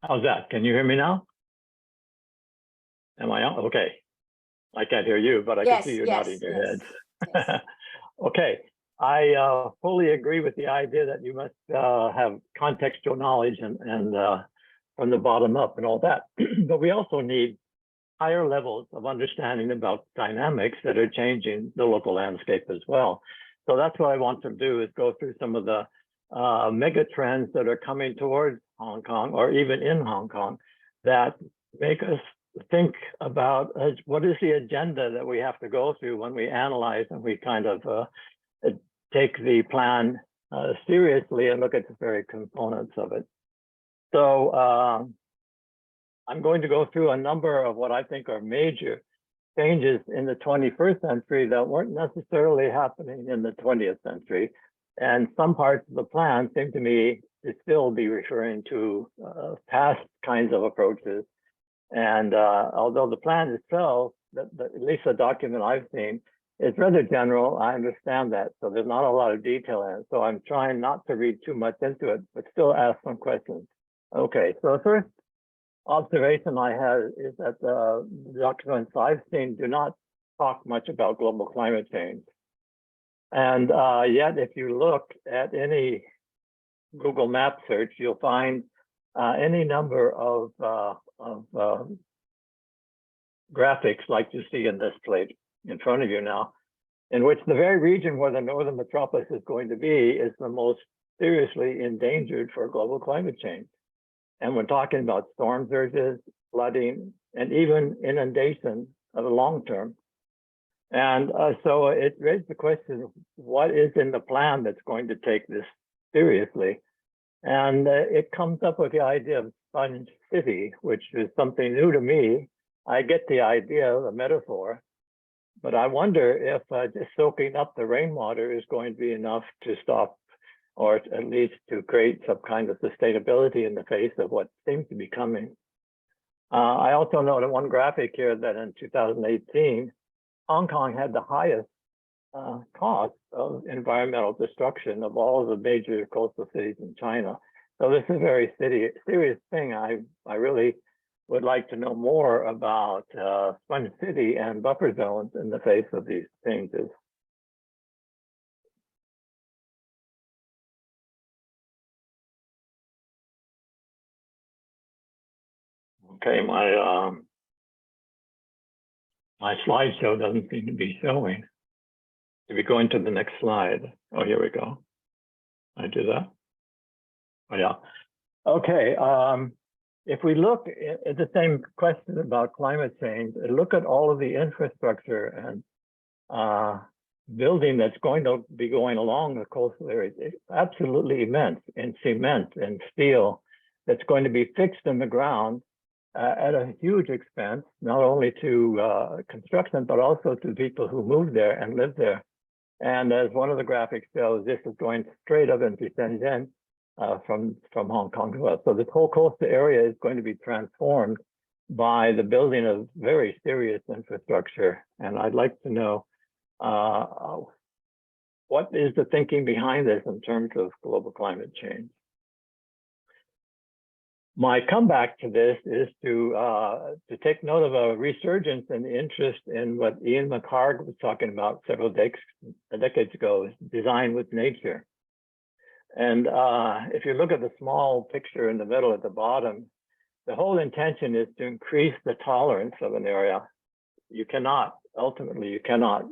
How's that? Can you hear me now? Am I on? Okay. I can't hear you, but I can see you nodding your head. Yes. Okay. I fully agree with the idea that you must have contextual knowledge and from the bottom up and all that. But we also need higher levels of understanding about dynamics that are changing the local landscape as well. So that's what I want to do, is go through some of the mega trends that are coming towards Hong Kong, or even in Hong Kong, that make us think about what is the agenda that we have to go through when we analyze and we kind of take the plan seriously and look at the very components of it. So I'm going to go through a number of what I think are major changes in the 21st century that weren't necessarily happening in the 20th century. And some parts of the plan seem to me to still be referring to past kinds of approaches. And although the plan itself, at least the document I've seen, is rather general, I understand that. So there's not a lot of detail in it. So I'm trying not to read too much into it, but still ask some questions. Okay, so the first observation I had is that the documents I've seen do not talk much about global climate change. And yet, if you look at any Google Map search, you'll find any number of graphics like you see in this plate in front of you now, in which the very region where the Northern Metropolis is going to be is the most seriously endangered for global climate change. And we're talking about storm surges, flooding, and even inundation of the long term. And so it raised the question, what is in the plan that's going to take this seriously? And it comes up with the idea of sponge city, which is something new to me. I get the idea, the metaphor, but I wonder if just soaking up the rainwater is going to be enough to stop, or at least to create some kind of sustainability in the face of what seems to be coming. I also noted one graphic here that in 2018, Hong Kong had the highest cost of environmental destruction of all of the major coastal cities in China. So this is a very serious thing. I really would like to know more about sponge city and buffer zones in the face of these changes. Okay, my slideshow doesn't seem to be showing. If we go into the next slide, oh, here we go. I do that. Oh, yeah. Okay. If we look at the same question about climate change, look at all of the infrastructure and building that's going to be going along the coastal areas. It's absolutely immense in cement and steel that's going to be fixed in the ground at a huge expense, not only to construction, but also to people who move there and live there. And as one of the graphics shows, this is going straight up into Shenzhen from Hong Kong to us. So this whole coastal area is going to be transformed by the building of very serious infrastructure. And I'd like to know what is the thinking behind this in terms of global climate change? My comeback to this is to take note of a resurgence in interest in what Ian McHarg was talking about several decades ago, design with nature. And if you look at the small picture in the middle at the bottom, the whole intention is to increase the tolerance of an area. You cannot, ultimately, you cannot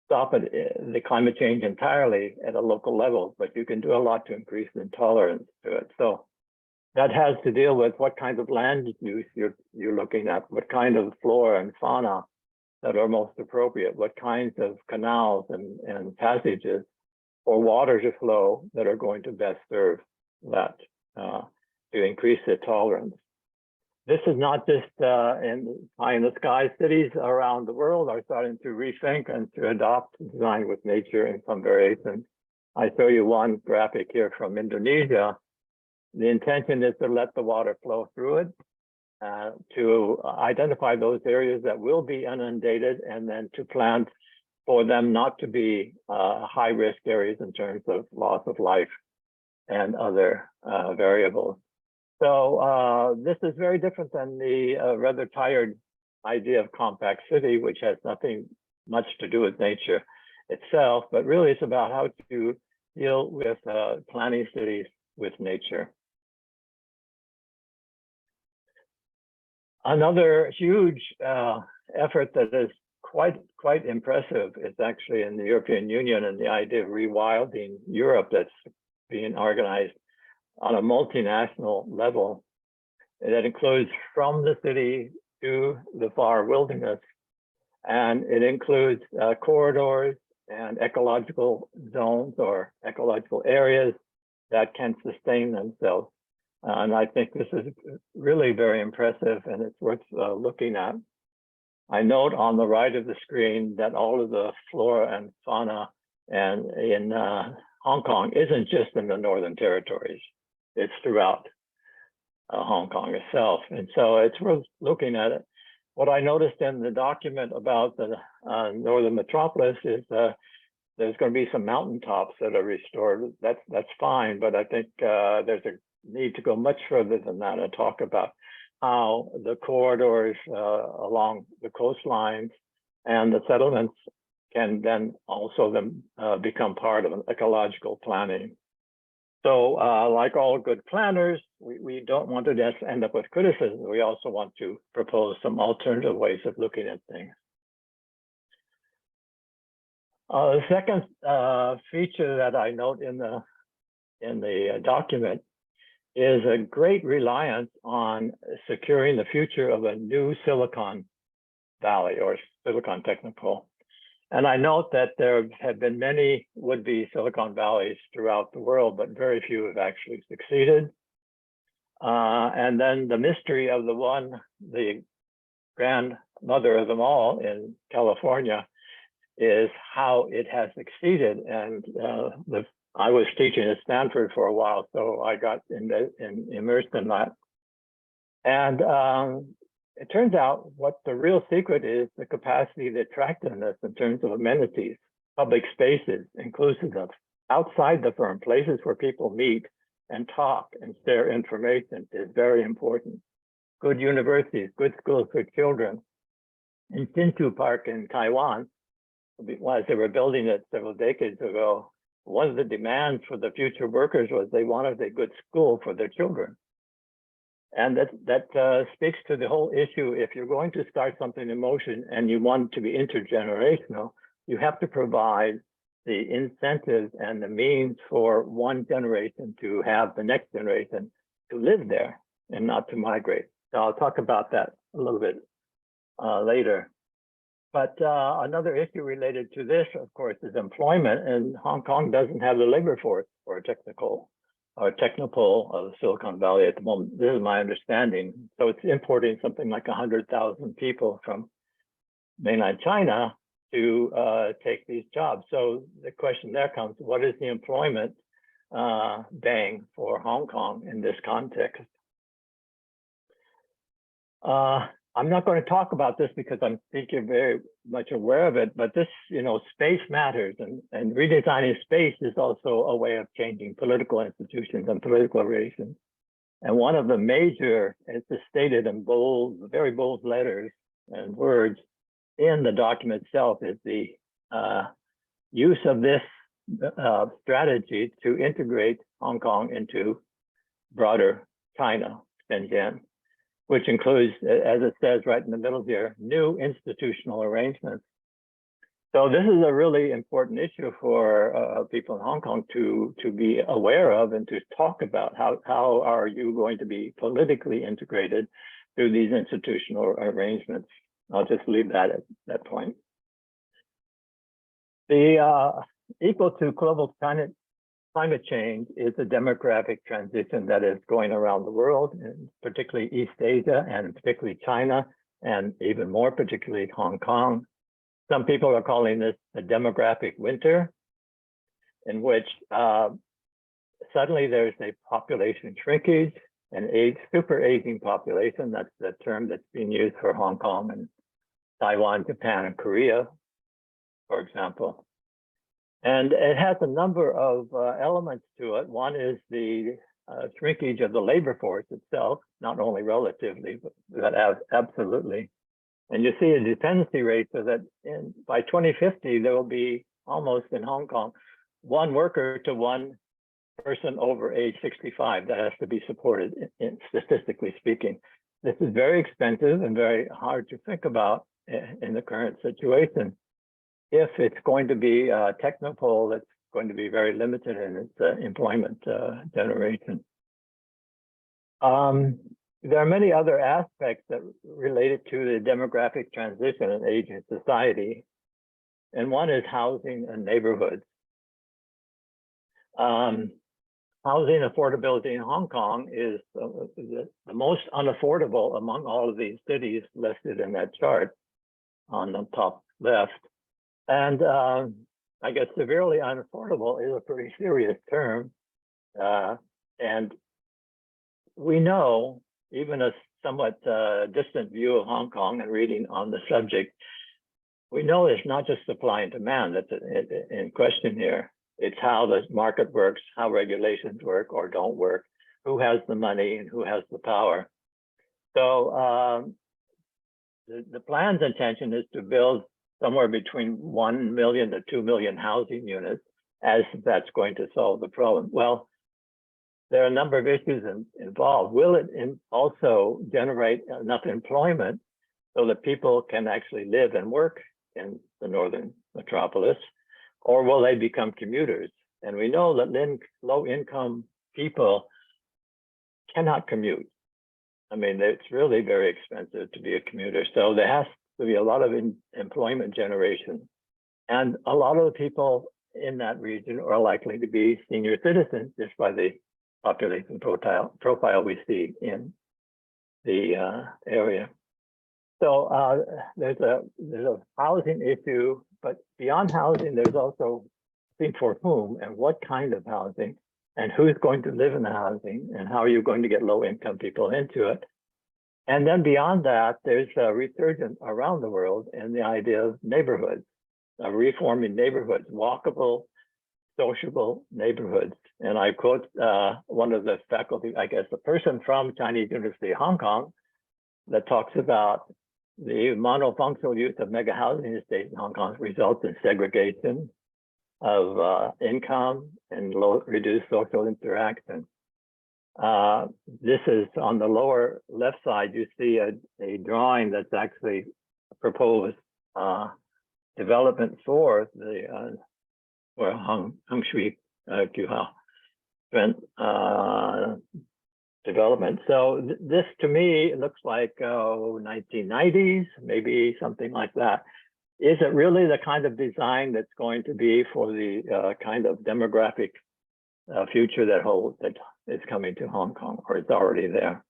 stop the climate change entirely at a local level, but you can do a lot to increase the tolerance to it. So that has to deal with what kind of land use you're looking at, what kind of flora and fauna that are most appropriate, what kinds of canals and passages or water to flow that are going to best serve that to increase the tolerance. This is not just in pie in the sky. Cities around the world are starting to rethink and to adopt design with nature in some variations. I show you one graphic here from Indonesia. The intention is to let the water flow through it, to identify those areas that will be inundated, and then to plant for them not to be high-risk areas in terms of loss of life and other variables. So this is very different than the rather tired idea of compact city, which has nothing much to do with nature itself, but really it's about how to deal with planning cities with nature. Another huge effort that is quite impressive is actually in the European Union, and the idea of rewilding Europe that's being organized on a multinational level. That includes from the city to the far wilderness, and it includes corridors and ecological zones or ecological areas that can sustain themselves. And I think this is really very impressive, and it's worth looking at. I note on the right of the screen that all of the flora and fauna and in Hong Kong isn't just in the Northern Territories, it's throughout Hong Kong itself. And so it's worth looking at it. What I noticed in the document about the Northern Metropolis is there's going to be some mountaintops that are restored. That's fine, but I think there's a need to go much further than that and talk about how the corridors along the coastlines and the settlements can then also become part of an ecological planning. So like all good planners, we don't want to just end up with criticism. We also want to propose some alternative ways of looking at things. The second feature that I note in the document is a great reliance on securing the future of a new Silicon Valley or Silicon Technical. And I note that there have been many would-be Silicon Valleys throughout the world, but very few have actually succeeded. And then the mystery of the grandmother of them all in California is how it has succeeded. And I was teaching at Stanford for a while, so I got immersed in that. And it turns out what the real secret is the capacity, the attractiveness in terms of amenities, public spaces, inclusive of outside the firm, places where people meet and talk and share information is very important. Good universities, good schools for children. In Hsinchu Park in Taiwan, as they were building it several decades ago, one of the demands for the future workers was they wanted a good school for their children. And that speaks to the whole issue. If you're going to start something in motion and you want it to be intergenerational, you have to provide the incentives and the means for one generation to have the next generation to live there and not to migrate. So I'll talk about that a little bit later. But another issue related to this, of course, is employment. And Hong Kong doesn't have the labor force for a technical of Silicon Valley at the moment. This is my understanding. So it's importing something like 100,000 people from mainland China to take these jobs. So the question there comes, what is the employment bang for Hong Kong in this context? I'm not going to talk about this because I think you're very much aware of it, but this, space matters, and redesigning space is also a way of changing political institutions and political relations. And one of the major, it's stated in bold, very bold letters and words in the document itself, is the use of this strategy to integrate Hong Kong into broader China, Shenzhen, which includes, as it says right in the middle here, new institutional arrangements. So this is a really important issue for people in Hong Kong to be aware of and to talk about. How are you going to be politically integrated through these institutional arrangements? I'll just leave that at that point. The equal to global climate change is a demographic transition that is going around the world, and particularly East Asia and particularly China, and even more particularly Hong Kong. Some people are calling this a demographic winter, in which suddenly there's a population shrinkage, an super aging population. That's the term that's being used for Hong Kong and Taiwan, Japan, and Korea, for example. And it has a number of elements to it. One is the shrinkage of the labor force itself, not only relatively, but absolutely. And you see a dependency rate so that by 2050, there will be almost in Hong Kong, 1 worker to 1 person over age 65 that has to be supported, statistically speaking. This is very expensive and very hard to think about in the current situation. If it's going to be a technopole that's going to be very limited in its employment generation. There are many other aspects that related to the demographic transition in aging society. And one is housing and neighborhoods. Housing affordability in Hong Kong is the most unaffordable among all of these cities listed in that chart on the top left. And I guess severely unaffordable is a pretty serious term. And we know, even a somewhat distant view of Hong Kong and reading on the subject, we know it's not just supply and demand that's in question here. It's how the market works, how regulations work or don't work, who has the money and who has the power. So the plan's intention is to build somewhere between 1 million to 2 million housing units, as that's going to solve the problem. Well, there are a number of issues involved. Will it also generate enough employment so that people can actually live and work in the Northern Metropolis, or will they become commuters? And we know that low-income people cannot commute. I mean, it's really very expensive to be a commuter. So there has to be a lot of employment generation. And a lot of the people in that region are likely to be senior citizens just by the population profile we see in the area. So there's a housing issue, but beyond housing, there's also for whom and what kind of housing and who's going to live in the housing and how are you going to get low income people into it. And then beyond that, there's a resurgence around the world in the idea of neighborhoods, reforming neighborhoods, walkable, sociable neighborhoods. And I quote one of the faculty, I guess, a person from Chinese University of Hong Kong that talks about the monofunctional use of mega housing estates in Hong Kong results in segregation of income and reduced social interaction. This is on the lower left side, you see a drawing that's actually proposed development for the Hung Shui Guhao development. So this to me looks like 1990s, maybe something like that. Is it really the kind of design that's going to be for the kind of demographic future that is coming to Hong Kong, or it's already there?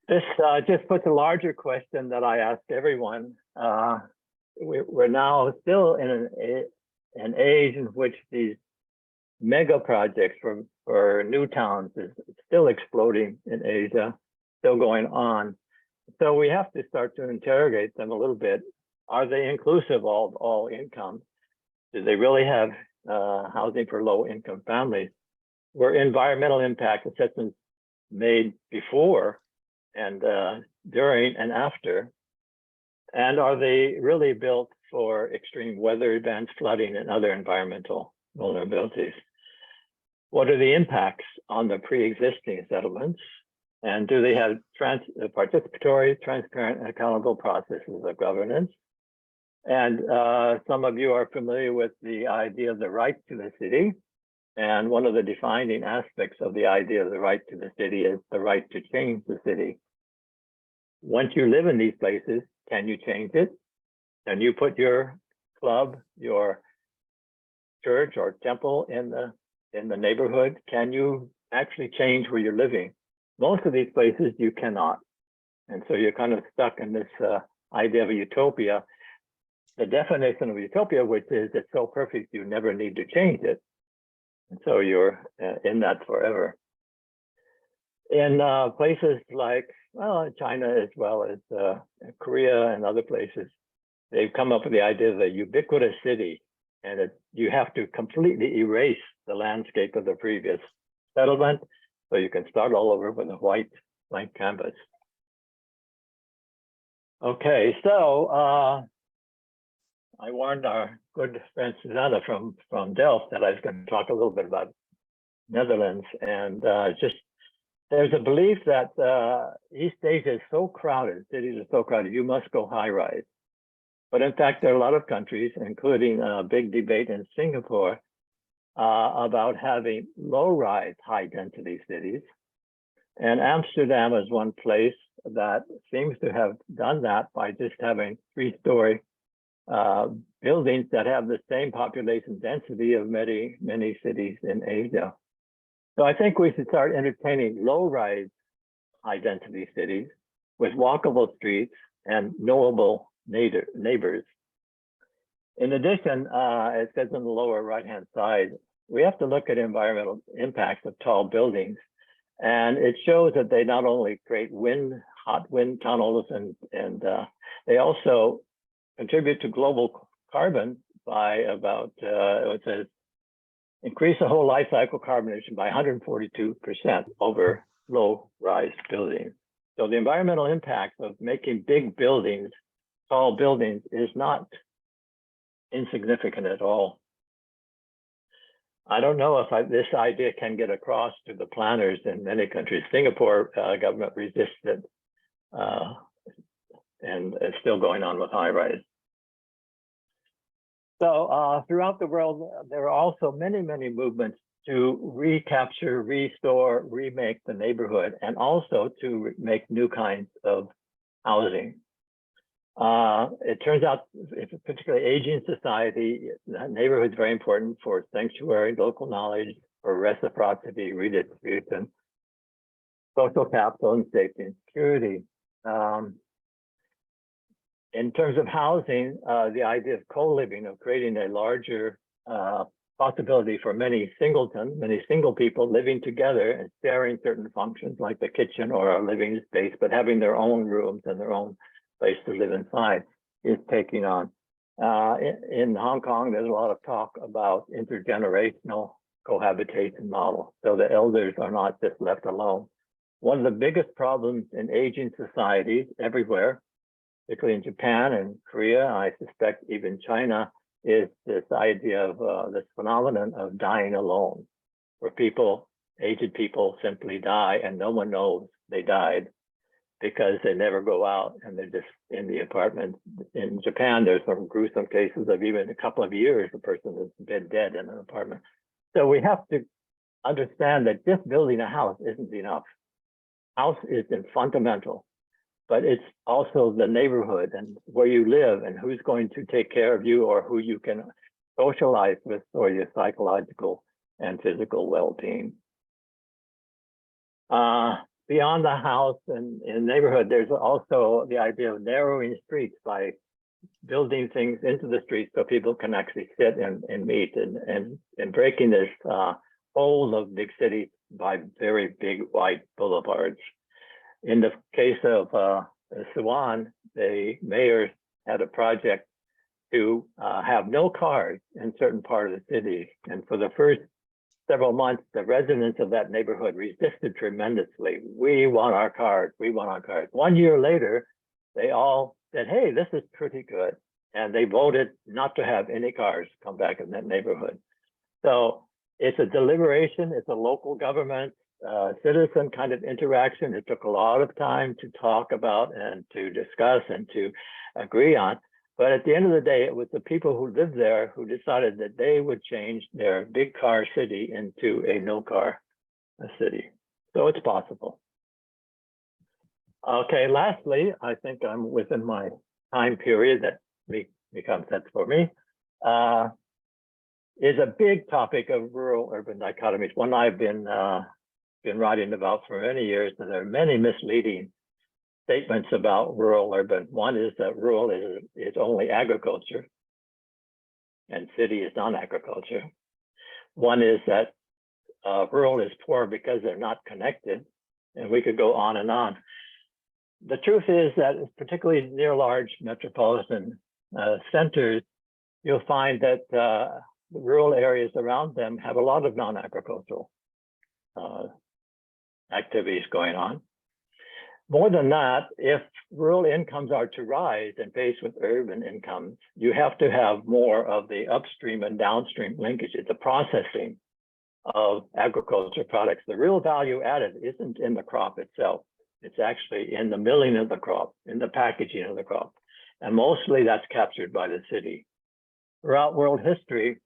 This just puts a larger question that I ask everyone. We're now still in an age in which these mega projects for new towns is still exploding in Asia, still going on. So we have to start to interrogate them a little bit. Are they inclusive of all income? Do they really have housing for low income families? Were environmental impact assessments made before and during and after? And are they really built for extreme weather events, flooding, and other environmental vulnerabilities? What are the impacts on the pre-existing settlements? And do they have participatory, transparent, and accountable processes of governance? And some of you are familiar with the idea of the right to the city. And one of the defining aspects of the idea of the right to the city is the right to change the city. Once you live in these places, can you change it? Can you put your club, your church or temple in the neighborhood? Can you actually change where you're living? Most of these places you cannot. And so you're kind of stuck in this idea of a utopia. The definition of utopia, which is it's so perfect you never need to change it. And so you're in that forever. In places like, well, China as well as Korea and other places, they've come up with the idea of a ubiquitous city, and you have to completely erase the landscape of the previous settlement, so you can start all over with a white blank canvas. Okay, so I warned our good friend Susanna from Delft that I was going to talk a little bit about Netherlands, and just there's a belief that East Asia is so crowded, cities are so crowded, you must go high rise. But in fact, there are a lot of countries, including a big debate in Singapore about having low rise, high density cities. And Amsterdam is one place that seems to have done that by just having 3-story buildings that have the same population density of many, many cities in Asia. So I think we should start entertaining low-rise, high-density cities with walkable streets and knowable neighbors. In addition, it says on the lower right-hand side, we have to look at environmental impacts of tall buildings. And it shows that they not only create hot wind tunnels, and they also contribute to global carbon by about, it says, increase the whole life cycle carbon emission by 142% over low-rise buildings. So the environmental impact of making big buildings, tall buildings, is not insignificant at all. I don't know if this idea can get across to the planners in many countries. Singapore government resisted, and it's still going on with high rise. So throughout the world, there are also many, many movements to recapture, restore, remake the neighborhood, and also to make new kinds of housing. It turns out, if a particularly aging society, that neighborhood is very important for sanctuary, local knowledge, for reciprocity, redistribution, social capital, and safety and security. In terms of housing, the idea of co-living, of creating a larger possibility for many single people living together and sharing certain functions like the kitchen or a living space, but having their own rooms and their own place to live inside, is taking on. In Hong Kong, there's a lot of talk about intergenerational cohabitation model, so the elders are not just left alone. One of the biggest problems in aging societies everywhere, particularly in Japan and Korea, I suspect even China, is this idea of this phenomenon of dying alone, where aged people simply die and no one knows they died because they never go out and they're just in the apartment. In Japan, there's some gruesome cases of even a couple of years, the person has been dead in an apartment. So we have to understand that just building a house isn't enough. House is fundamental, but it's also the neighborhood and where you live and who's going to take care of you or who you can socialize with for your psychological and physical well-being. Beyond the house and neighborhood, there's also the idea of narrowing streets by building things into the streets so people can actually sit and meet, and breaking this hold of big cities by very big wide boulevards. In the case of Suwon, the mayor had a project to have no cars in certain part of the city. And for the first several months, the residents of that neighborhood resisted tremendously. We want our cars, we want our cars. 1 year later, they all said, hey, this is pretty good. And they voted not to have any cars come back in that neighborhood. So it's a deliberation, it's a local government, citizen kind of interaction. It took a lot of time to talk about and to discuss and to agree on. But at the end of the day, it was the people who lived there who decided that they would change their big car city into a no car city. So it's possible. Okay, lastly, I think I'm within my time period that becomes sense for me, is a big topic of rural-urban dichotomies, one I've been writing about for many years, and there are many misleading statements about rural-urban. One is that rural is only agriculture, and city is non-agriculture. One is that rural is poor because they're not connected, and we could go on and on. The truth is that, particularly near large metropolitan centers, you'll find that the rural areas around them have a lot of non-agricultural activities going on. More than that, if rural incomes are to rise and pace with urban incomes, you have to have more of the upstream and downstream linkages, the processing of agriculture products. The real value added isn't in the crop itself. It's actually in the milling of the crop, in the packaging of the crop. And mostly that's captured by the city. Throughout world history,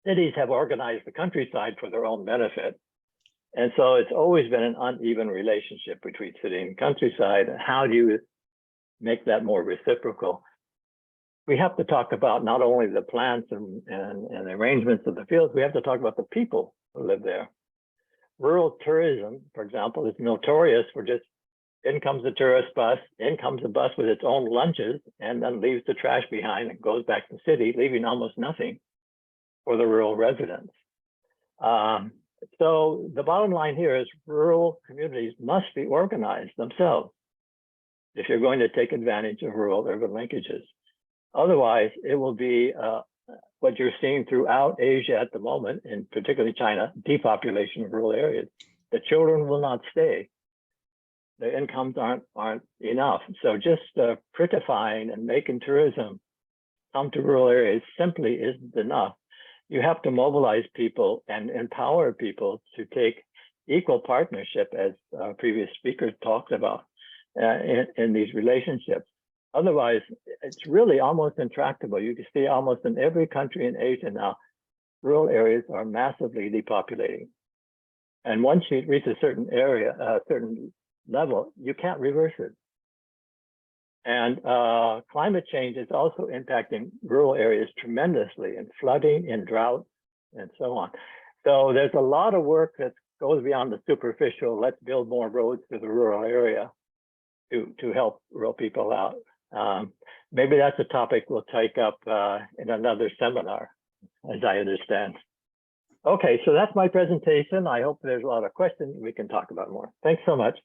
cities have organized the countryside for their own benefit. And so it's always been an uneven relationship between city and countryside. How do you make that more reciprocal? We have to talk about not only the plants and the arrangements of the fields, we have to talk about the people who live there. Rural tourism, for example, is notorious for just in comes a tourist bus, in comes a bus with its own lunches, and then leaves the trash behind and goes back to the city, leaving almost nothing for the rural residents. So the bottom line here is rural communities must be organized themselves if you're going to take advantage of rural-urban linkages. Otherwise, it will be what you're seeing throughout Asia at the moment, and particularly China, depopulation of rural areas. The children will not stay. The incomes aren't enough. So just prettifying and making tourism come to rural areas simply isn't enough. You have to mobilize people and empower people to take equal partnership, as previous speakers talked about, in these relationships. Otherwise, it's really almost intractable. You can see almost in every country in Asia now, rural areas are massively depopulating. And once you reach a certain area, a certain level, you can't reverse it. And climate change is also impacting rural areas tremendously in flooding, in drought, and so on. So there's a lot of work that goes beyond the superficial, let's build more roads to the rural area to help rural people out. Maybe that's a topic we'll take up in another seminar, as I understand. Okay, so that's my presentation. I hope there's a lot of questions we can talk about more. Thanks so much.